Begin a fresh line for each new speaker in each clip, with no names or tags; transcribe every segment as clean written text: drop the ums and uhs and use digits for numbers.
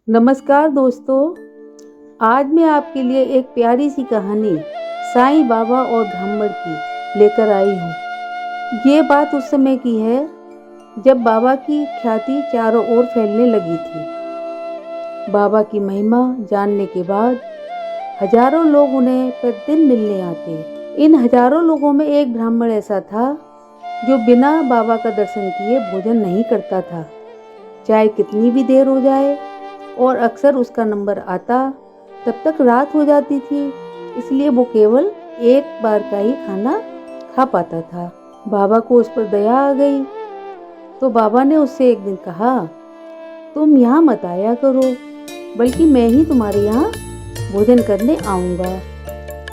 नमस्कार दोस्तों, आज मैं आपके लिए एक प्यारी सी कहानी साईं बाबा और ब्राह्मण की लेकर आई हूँ। ये बात उस समय की है जब बाबा की ख्याति चारों ओर फैलने लगी थी। बाबा की महिमा जानने के बाद हजारों लोग उन्हें प्रतिदिन मिलने आते। इन हजारों लोगों में एक ब्राह्मण ऐसा था जो बिना बाबा का दर्शन किए भोजन नहीं करता था, चाहे कितनी भी देर हो जाए, और अक्सर उसका नंबर आता तब तक रात हो जाती थी, इसलिए वो केवल एक बार का ही खाना खा पाता था। बाबा को उस पर दया आ गई तो बाबा ने उससे एक दिन कहा, तुम यहाँ मत आया करो, बल्कि मैं ही तुम्हारे यहाँ भोजन करने आऊँगा।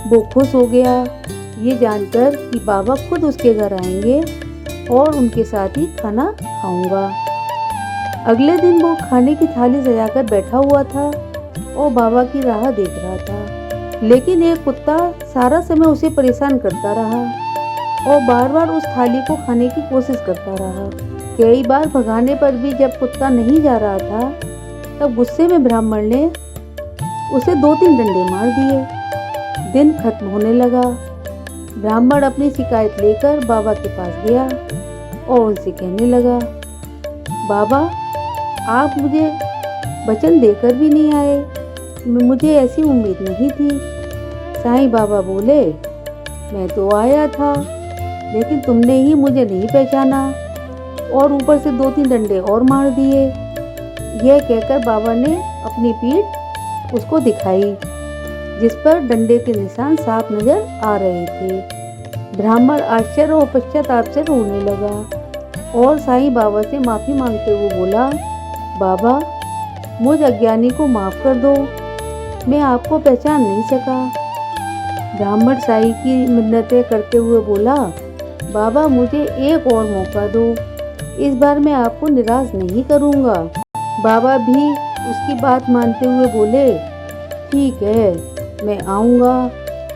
वो खुश हो गया ये जानकर कि बाबा खुद उसके घर आएंगे और उनके साथ ही खाना खाऊंगा। अगले दिन वो खाने की थाली सजाकर बैठा हुआ था और बाबा की राह देख रहा था, लेकिन एक कुत्ता सारा समय उसे परेशान करता रहा और बार बार उस थाली को खाने की कोशिश करता रहा। कई बार भगाने पर भी जब कुत्ता नहीं जा रहा था, तब गुस्से में ब्राह्मण ने उसे 2-3 डंडे मार दिए। दिन खत्म होने लगा। ब्राह्मण अपनी शिकायत लेकर बाबा के पास गया और उनसे कहने लगा, बाबा, आप मुझे वचन देकर भी नहीं आए, मुझे ऐसी उम्मीद नहीं थी। साईं बाबा बोले, मैं तो आया था, लेकिन तुमने ही मुझे नहीं पहचाना और ऊपर से 2-3 डंडे और मार दिए। यह कहकर बाबा ने अपनी पीठ उसको दिखाई, जिस पर डंडे के निशान साफ नजर आ रहे थे। ब्राह्मण आश्चर्य और पश्चाताप से रोने लगा और साईं बाबा से माफी मांगते हुए बोला, बाबा, मुझ अज्ञानी को माफ कर दो, मैं आपको पहचान नहीं सका। ब्राह्मण साईं की मिन्नतें करते हुए बोला, बाबा, मुझे एक और मौका दो, इस बार मैं आपको निराश नहीं करूँगा। बाबा भी उसकी बात मानते हुए बोले, ठीक है, मैं आऊँगा।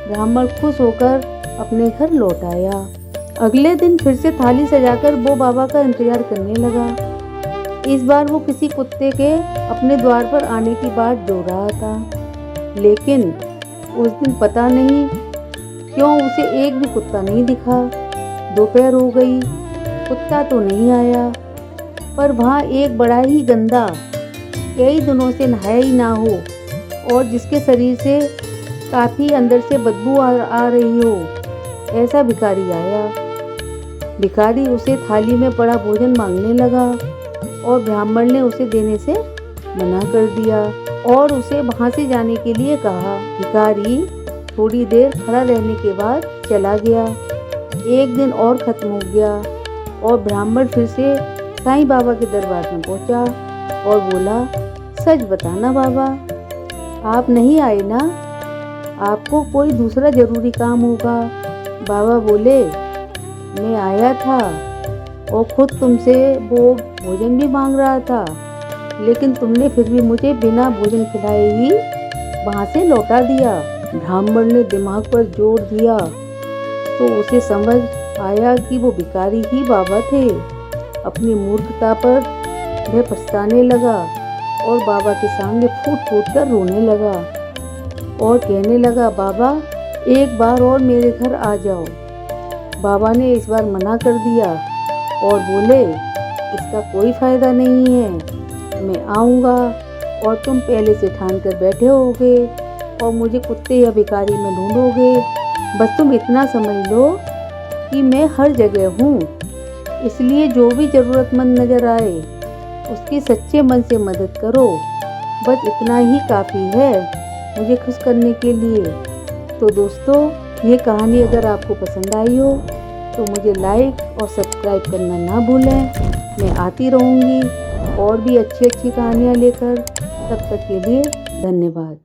ब्राह्मण खुश होकर अपने घर लौट आया। अगले दिन फिर से थाली सजाकर वो बाबा का इंतजार करने लगा। इस बार वो किसी कुत्ते के अपने द्वार पर आने की बात जो रहा था, लेकिन उस दिन पता नहीं क्यों उसे एक भी कुत्ता नहीं दिखा। दोपहर हो गई, कुत्ता तो नहीं आया, पर वहाँ एक बड़ा ही गंदा, कई दिनों से नहाया ही ना हो और जिसके शरीर से काफ़ी अंदर से बदबू आ रही हो, ऐसा भिखारी आया। भिखारी उसे थाली में पड़ा भोजन मांगने लगा और ब्राह्मण ने उसे देने से मना कर दिया और उसे वहाँ से जाने के लिए कहा। भिखारी थोड़ी देर खड़ा रहने के बाद चला गया। एक दिन और खत्म हो गया और ब्राह्मण फिर से साईं बाबा के दरबार में पहुँचा और बोला, सच बताना बाबा, आप नहीं आए ना? आपको कोई दूसरा जरूरी काम होगा। बाबा बोले, मैं आया था और खुद तुमसे वो भोजन भी मांग रहा था, लेकिन तुमने फिर भी मुझे बिना भोजन खिलाए ही वहाँ से लौटा दिया। ब्राह्मण ने दिमाग पर जोर दिया तो उसे समझ आया कि वो भिखारी ही बाबा थे। अपनी मूर्खता पर वह पछताने लगा और बाबा के सामने फूट फूट कर रोने लगा और कहने लगा, बाबा, एक बार और मेरे घर आ जाओ। बाबा ने इस बार मना कर दिया और बोले, इसका कोई फायदा नहीं है, मैं आऊँगा और तुम पहले से ठान कर बैठे होगे और मुझे कुत्ते या भिखारी में ढूंढोगे। बस तुम इतना समझ लो कि मैं हर जगह हूँ, इसलिए जो भी ज़रूरतमंद नज़र आए उसकी सच्चे मन से मदद करो। बस इतना ही काफ़ी है मुझे खुश करने के लिए। तो दोस्तों, ये कहानी अगर आपको पसंद आई हो तो मुझे लाइक और सब्सक्राइब करना ना भूलें। मैं आती रहूँगी और भी अच्छी अच्छी कहानियाँ लेकर। तब तक के लिए धन्यवाद।